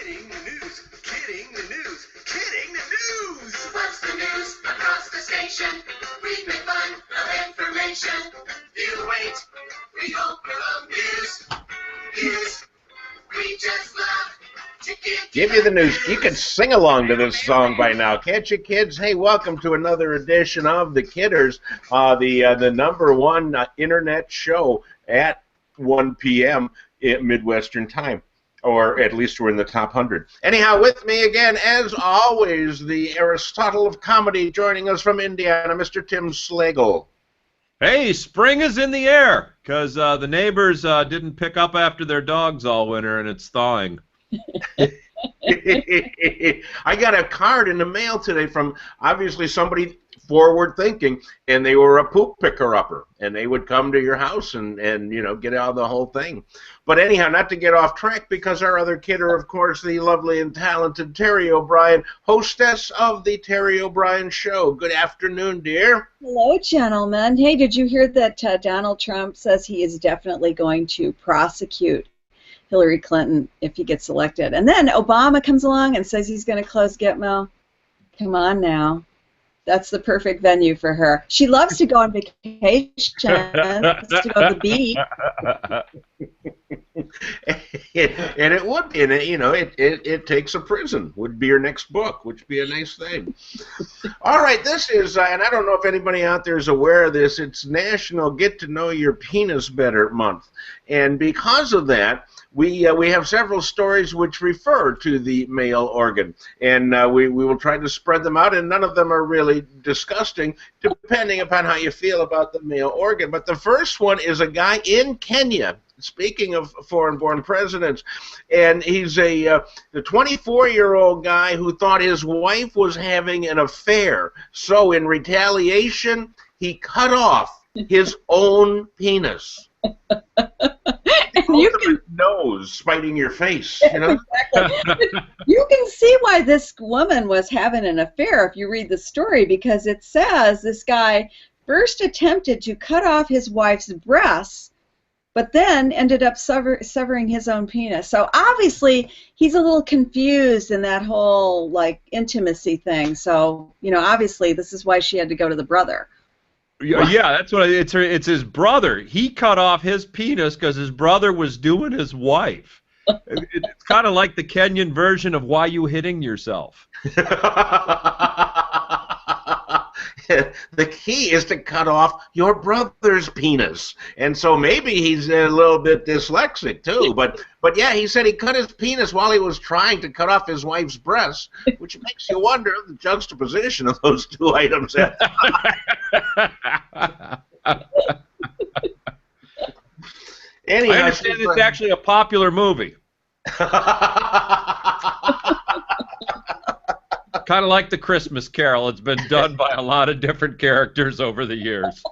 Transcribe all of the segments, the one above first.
Kidding the news, kidding the news, kidding the news! What's the news across the station? We make fun of information. You wait, we don't belong. News, we just love to Give you the news. You can sing along to this song by now, can't you, kids? Hey, welcome to another edition of The Kidders, the number one internet show at 1 p.m. at Midwestern time. Or at least we're in the top 100. Anyhow, with me again, as always, the Aristotle of comedy, joining us from Indiana, Mr. Tim SLagle. Hey, spring is in the air, because the neighbors didn't pick up after their dogs all winter, and it's thawing. I got a card in the mail today from, obviously, somebody forward-thinking, and they were a poop picker-upper, and they would come to your house and you know, get out the whole thing. But anyhow, not to get off track, because our other kidder, of course, the lovely and talented Teri O'Brien, hostess of the Teri O'Brien Show. Good afternoon, dear. Hello, gentlemen. Hey, did you hear that Donald Trump says he is definitely going to prosecute Hillary Clinton if he gets elected? And then Obama comes along and says he's going to close Gitmo. Come on now. That's the perfect venue for her. She loves to go on vacation, loves to go to the beach. And it would be, and you know, it takes a prison, would be your next book, which would be a nice thing. All right, this is, and I don't know if anybody out there is aware of this, it's National Get to Know Your Penis Better Month. And because of that, we have several stories which refer to the male organ, and we will try to spread them out, and none of them are really disgusting, depending upon how you feel about the male organ. But the first one is a guy in Kenya, speaking of foreign-born presidents, and he's a 24-year-old guy who thought his wife was having an affair, so in retaliation, he cut off his own penis. You can nose spiting your face, you know? Exactly. You can see why this woman was having an affair if you read the story, because it says this guy first attempted to cut off his wife's breasts, but then ended up severing his own penis. So obviously he's a little confused in that whole like intimacy thing. So, you know, obviously this is why she had to go to the brother. Yeah, that's what it's his brother. He cut off his penis because his brother was doing his wife. It's kind of like the Kenyan version of Why You Hitting Yourself. The key is to cut off your brother's penis, and so maybe he's a little bit dyslexic too. But yeah, he said he cut his penis while he was trying to cut off his wife's breasts, which makes you wonder the juxtaposition of those two items. Anyhow, I understand it's actually a popular movie. Kind of like the Christmas Carol. It's been done by a lot of different characters over the years.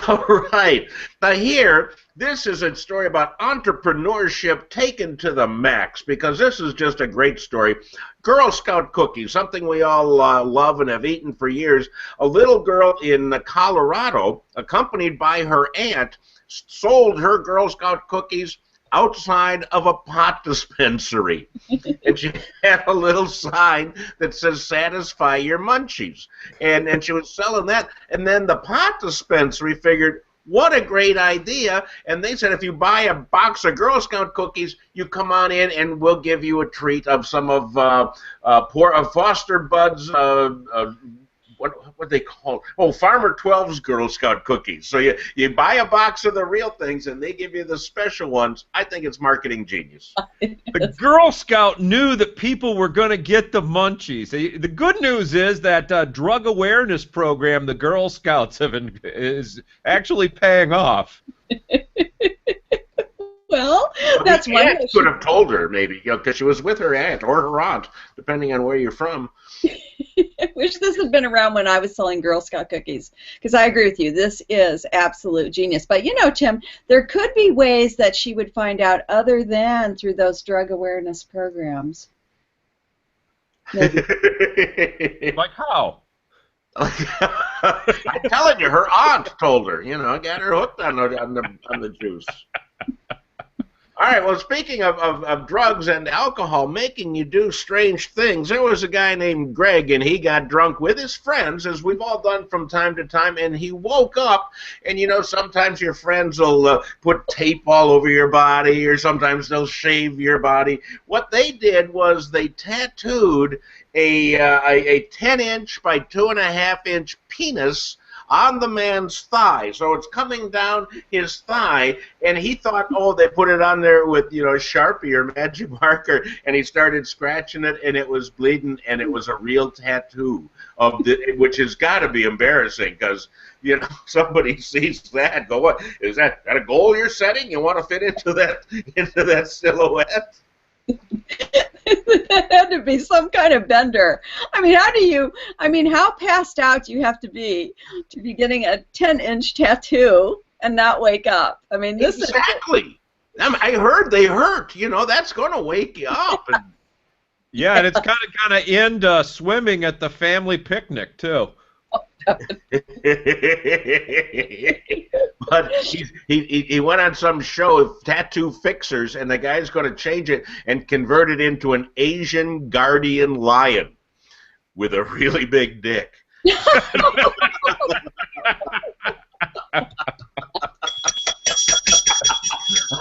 All right. Now here, this is a story about entrepreneurship taken to the max, because this is just a great story. Girl Scout cookies, something we all love and have eaten for years. A little girl in Colorado, accompanied by her aunt, sold her Girl Scout cookies outside of a pot dispensary. And she had a little sign that says, "Satisfy your munchies." And she was selling that. And then the pot dispensary figured, what a great idea. And they said, if you buy a box of Girl Scout cookies, you come on in and we'll give you a treat of some of Foster Bud's, what they call, Farmer 12's Girl Scout cookies. So you buy a box of the real things and they give you the special ones. I think it's marketing genius. The Girl Scout knew that people were going to get the munchies. The good news is that drug awareness program the Girl Scouts is actually paying off. Well, that's the one. Aunt could have told her, maybe, because she was with her aunt or her aunt, depending on where you're from. I wish this had been around when I was selling Girl Scout cookies, because I agree with you. This is absolute genius. But, you know, Tim, there could be ways that she would find out other than through those drug awareness programs. Like how? I'm telling you, her aunt told her. Got her hooked on the juice. All right, well, speaking of drugs and alcohol making you do strange things, there was a guy named Greg, and he got drunk with his friends, as we've all done from time to time, and he woke up, and, sometimes your friends will put tape all over your body, or sometimes they'll shave your body. What they did was they tattooed a 10-inch by 2.5-inch penis on the man's thigh. So it's coming down his thigh, and he thought, oh, they put it on there with, Sharpie or magic marker, and he started scratching it, and it was bleeding, and it was a real tattoo, which has got to be embarrassing, because, somebody sees that, go, what, is that a goal you're setting? You want to fit into that silhouette? That had to be some kind of bender. How passed out do you have to be getting a 10-inch tattoo and not wake up? Exactly. I heard they hurt. That's going to wake you up. Yeah, and it's kind of end swimming at the family picnic, too. But he went on some show of tattoo fixers, and the guy's going to change it and convert it into an Asian guardian lion with a really big dick.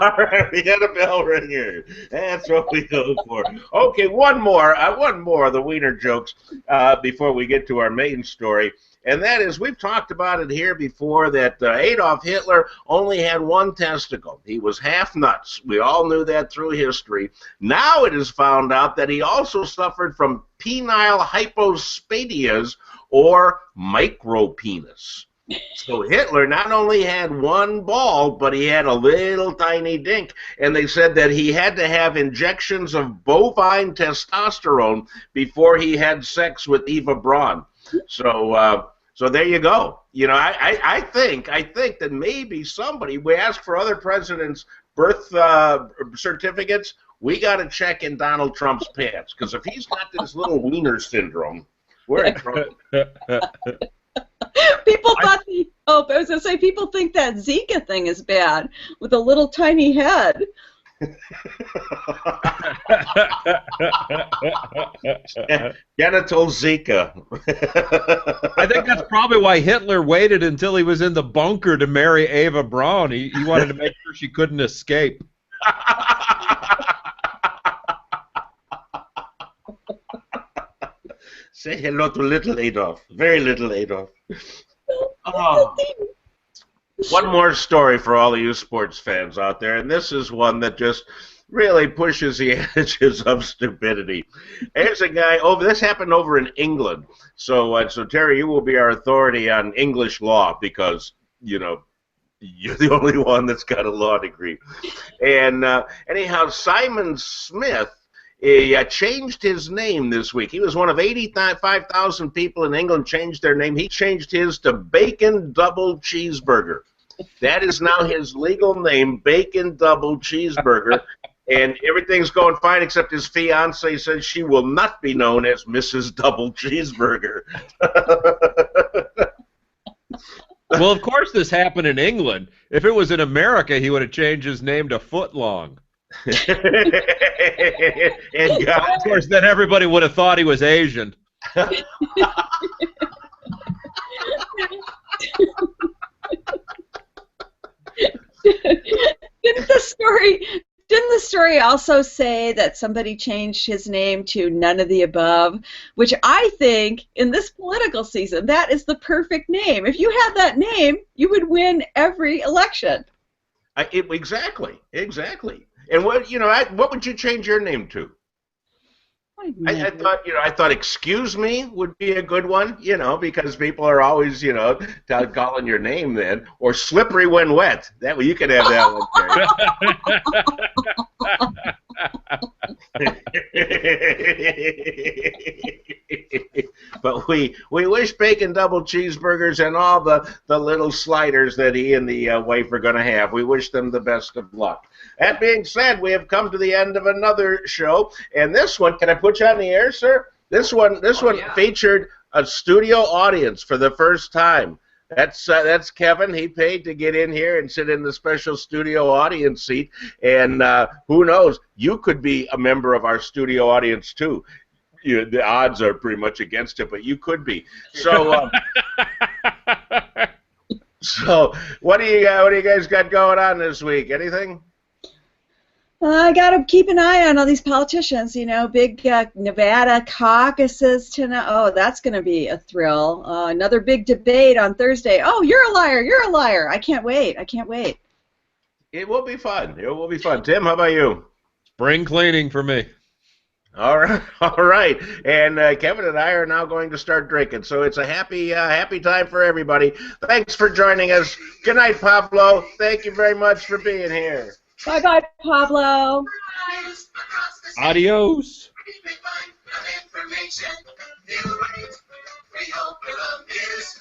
All right, we got a bell ringer. That's what we go for. Okay, one more of the wiener jokes before we get to our main story. And that is, we've talked about it here before, that Adolf Hitler only had one testicle. He was half nuts. We all knew that through history. Now it is found out that he also suffered from penile hypospadias, or micropenis. So Hitler not only had one ball, but he had a little tiny dink. And they said that he had to have injections of bovine testosterone before he had sex with Eva Braun. So there you go. I think that maybe somebody, we asked for other presidents' birth certificates, we got to check in Donald Trump's pants, because if he's got this little wiener syndrome, we're in trouble. People thought people think that Zika thing is bad, with a little tiny head. Genital Zika. I think that's probably why Hitler waited until he was in the bunker to marry Eva Braun. He wanted to make sure she couldn't escape. Say hello to little Adolf. Very little Adolf. Oh. One more story for all of you sports fans out there, and this is one that just really pushes the edges of stupidity. There's a guy this happened over in England. So Teri, you will be our authority on English law, because, you're the only one that's got a law degree. And anyhow, Simon Smith, he changed his name this week. He was one of 85,000 people in England changed their name. He changed his to Bacon Double Cheeseburger. That is now his legal name, Bacon Double Cheeseburger. And everything's going fine, except his fiancée says she will not be known as Mrs. Double Cheeseburger. Well, of course this happened in England. If it was in America, he would have changed his name to Footlong. And God, of course, then everybody would have thought he was Asian. Didn't the story also say that somebody changed his name to none of the above? Which I think, in this political season, that is the perfect name. If you had that name, you would win every election. Exactly. And what would you change your name to? I thought excuse me would be a good one, because people are always, calling your name then, or slippery when wet. That way you could have that one. But we wish Bacon Double Cheeseburgers and all the little sliders that he and the wife are going to have. We wish them the best of luck. That being said, we have come to the end of another show, and this one, can I put you on the air, sir? This one yeah. featured a studio audience for the first time. That's Kevin. He paid to get in here and sit in the special studio audience seat. And who knows? You could be a member of our studio audience too. The odds are pretty much against it, but you could be. So, so what do you guys got going on this week? Anything? I got to keep an eye on all these politicians, you know, big Nevada caucuses tonight. Oh, that's going to be a thrill. Another big debate on Thursday. Oh, you're a liar. You're a liar. I can't wait. I can't wait. It will be fun. It will be fun. Tim, how about you? Spring cleaning for me. All right. All right. And Kevin and I are now going to start drinking. So it's a happy time for everybody. Thanks for joining us. Good night, Pablo. Thank you very much for being here. Bye-bye, Pablo. Adios. We make fun of information. You wait. We hope you'll amuse.